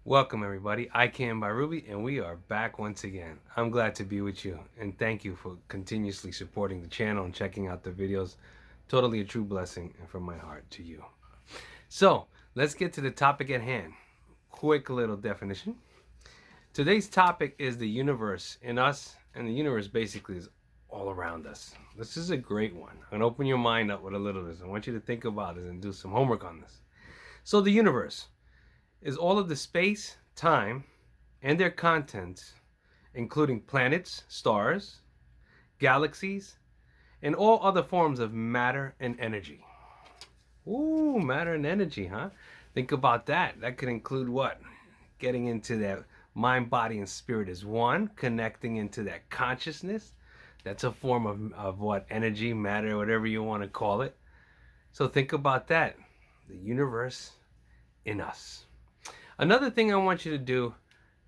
Welcome everybody, I Can by Rubey, and we are back once again. I'm glad to be with you, and thank you for continuously supporting the channel and checking out the videos. Totally a true blessing, and from my heart to you. So, let's get to the topic at hand. Quick little definition. Today's topic is the universe in us, and the universe basically is all around us. This is a great one. I'm going to open your mind up with a little of this. I want you to think about this and do some homework on this. So, the universe is all of the space, time, and their contents, including planets, stars, galaxies, and all other forms of matter and energy. Ooh, matter and energy, huh? Think about that. That could include what? Getting into that mind, body, and spirit as one, connecting into that consciousness. That's a form of what? Energy, matter, whatever you want to call it. So think about that. The universe in us. Another thing I want you to do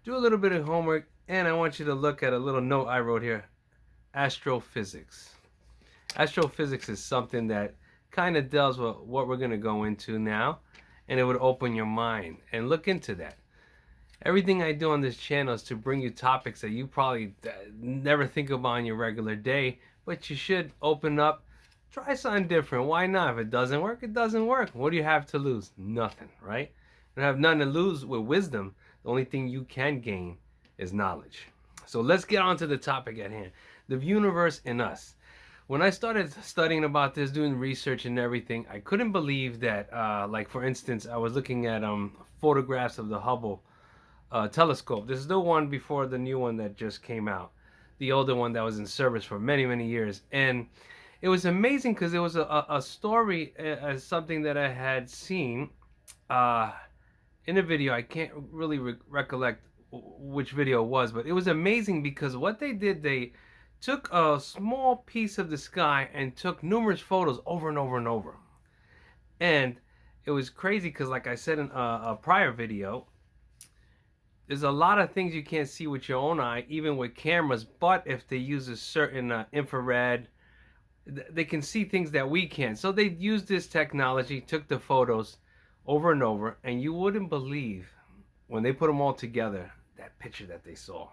a little bit of homework, and I want you to look at a little note I wrote here. Astrophysics. Astrophysics is something that kind of deals with what we're going to go into now, and it would open your mind and look into that. Everything I do on this channel is to bring you topics that you probably never think about in your regular day, but you should open up, try something different. Why not? If it doesn't work, it doesn't work. What do you have to lose? Nothing, right? You have nothing to lose with wisdom. The only thing you can gain is knowledge. So let's get on to the topic at hand. The universe in us. When I started studying about this, doing research and everything, I couldn't believe that, like for instance, I was looking at photographs of the Hubble telescope. This is the one before the new one that just came out. The older one that was in service for many, many years. And it was amazing because it was a story, as something that I had seen in a video. I can't really recollect which video it was, but it was amazing because what they did, they took a small piece of the sky and took numerous photos over and over and over. And it was crazy because, like I said in a prior video, there's a lot of things you can't see with your own eye, even with cameras, but if they use a certain infrared, they can see things that we can't. So they used this technology, took the photos over and over, and you wouldn't believe when they put them all together, that picture that they saw.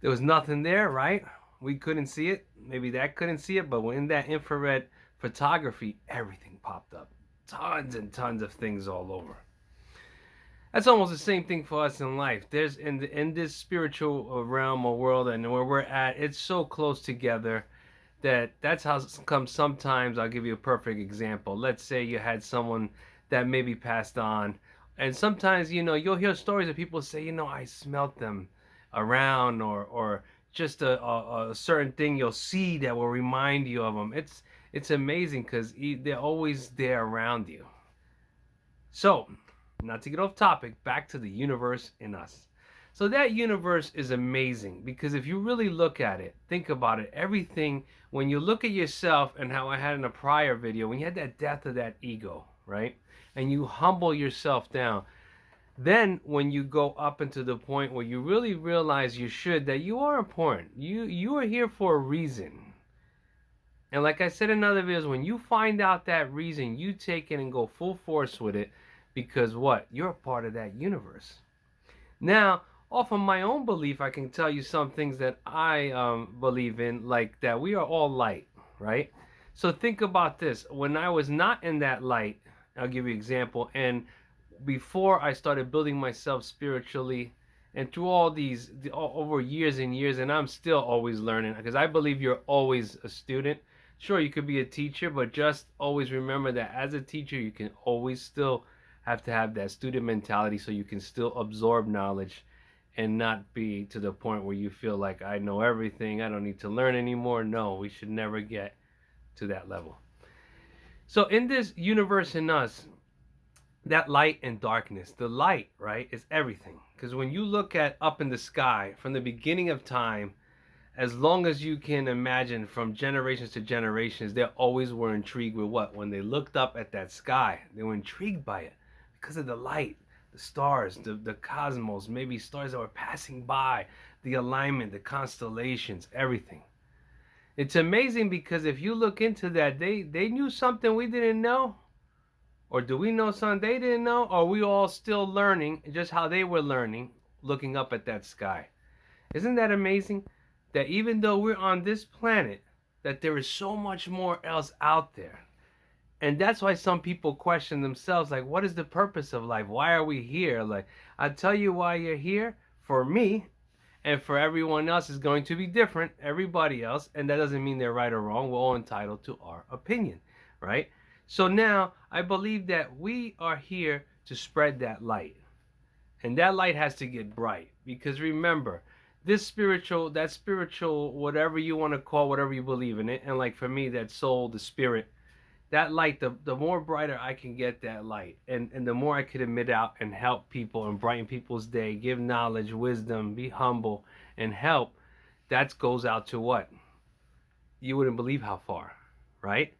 There was nothing there, right? We couldn't see it. Maybe that couldn't see it, but in that infrared photography, everything popped up. Tons and tons of things all over. That's almost the same thing for us in life. There's in this spiritual realm or world, and where we're at, it's so close together that's how come sometimes. I'll give you a perfect example. Let's say you had someone that maybe passed on, and sometimes you'll hear stories of people say, I smelt them around, or just a certain thing you'll see that will remind you of them. It's amazing because they're always there around you. So, not to get off topic, back to the universe in us. So that universe is amazing because if you really look at it, think about it, everything, when you look at yourself, and how I had in a prior video, when you had that death of that ego, right? And you humble yourself down, then when you go up into the point where you really realize that you are important, you are here for a reason. And like I said in other videos, when you find out that reason, you take it and go full force with it, because what? You're a part of that universe. Now, off of my own belief, I can tell you some things that I believe in, like that we are all light, right? So think about this. When I was not in that light, I'll give you an example, and before I started building myself spiritually, and through all these over years and years, and I'm still always learning, because I believe you're always a student. Sure, you could be a teacher, but just always remember that as a teacher, you can always still have to have that student mentality, so you can still absorb knowledge and not be to the point where you feel like, I know everything, I don't need to learn anymore. No, we should never get to that level. So in this universe in us, that light and darkness, the light, right, is everything. Because when you look at up in the sky, from the beginning of time, as long as you can imagine, from generations to generations, they always were intrigued with what? When they looked up at that sky, they were intrigued by it because of the light, the stars, the cosmos, maybe stars that were passing by, the alignment, the constellations, everything. It's amazing because if you look into that, they knew something we didn't know. Or do we know something they didn't know? Or are we all still learning just how they were learning, looking up at that sky? Isn't that amazing? That even though we're on this planet, that there is so much more else out there. And that's why some people question themselves, like, what is the purpose of life? Why are we here? Like, I tell you why you're here. For me, and for everyone else is going to be different, everybody else, and that doesn't mean they're right or wrong. We're all entitled to our opinion, right? So now I believe that we are here to spread that light, and that light has to get bright, because remember, this spiritual, that spiritual, whatever you want to call, whatever you believe in it, and like for me, that soul, the spirit, that light, the more brighter I can get that light, and the more I could emit out and help people and brighten people's day, give knowledge, wisdom, be humble, and help, that goes out to what? You wouldn't believe how far, right?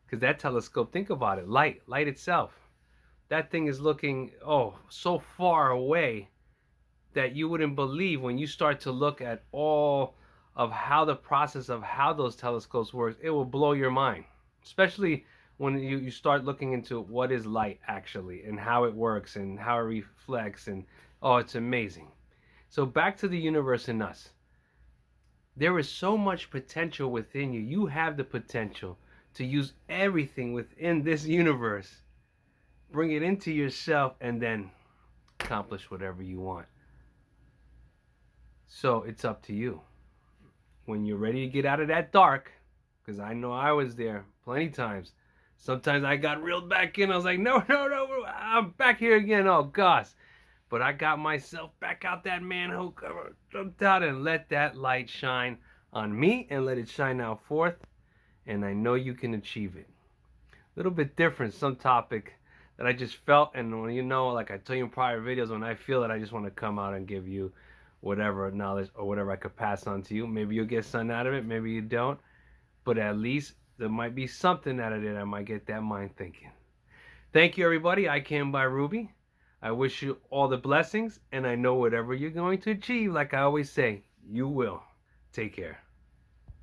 Because that telescope, think about it, light itself. That thing is looking, oh, so far away that you wouldn't believe when you start to look at all of how the process of how those telescopes work. It will blow your mind, especially when you start looking into what is light actually and how it works and how it reflects, and oh, it's amazing. So back to the universe and us. There is so much potential within you. You have the potential to use everything within this universe, bring it into yourself, and then accomplish whatever you want. So it's up to you. When you're ready to get out of that dark, because I know I was there plenty times. Sometimes I got reeled back in. I was like, no, I'm back here again. Oh, gosh. But I got myself back out that manhole cover, jumped out, and let that light shine on me and let it shine out forth. And I know you can achieve it. A little bit different, some topic that I just felt. And when like I tell you in prior videos, when I feel it, I just want to come out and give you whatever knowledge or whatever I could pass on to you. Maybe you'll get something out of it, maybe you don't. But at least there might be something out of it. I might get that mind thinking. Thank you, everybody. I came by Rubey. I wish you all the blessings, and I know whatever you're going to achieve, like I always say, you will. Take care.